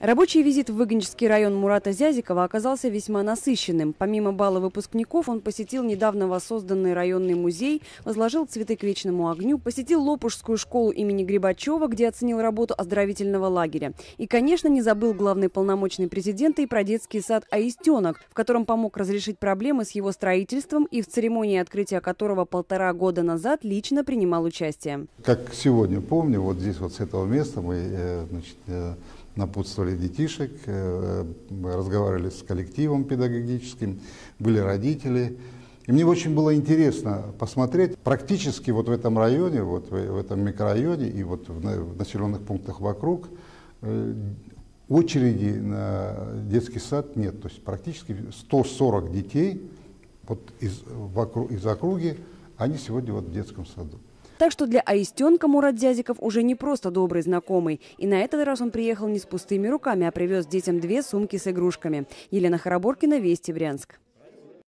Рабочий визит в Выгонческий район Мурата Зязикова оказался весьма насыщенным. Помимо бала выпускников, он посетил недавно воссозданный районный музей, возложил цветы к вечному огню, посетил Лопушскую школу имени Грибачева, где оценил работу оздоровительного лагеря. И, конечно, не забыл главный полномочный президента и про детский сад «Аистенок», в котором помог разрешить проблемы с его строительством и в церемонии открытия которого 1,5 года назад лично принимал участие. Как сегодня помню, вот здесь вот с этого места мы напутствовали детишек, разговаривали с коллективом педагогическим, были родители. И мне очень было интересно посмотреть, практически вот в этом районе, вот в этом микрорайоне и вот в населенных пунктах вокруг очереди на детский сад нет. То есть практически 140 детей вот из округи, они сегодня вот в детском саду. Так что для Аистенка Мурат Зязиков уже не просто добрый знакомый. И на этот раз он приехал не с пустыми руками, а привез детям 2 сумки с игрушками. Елена Хараборкина, Вести, Брянск.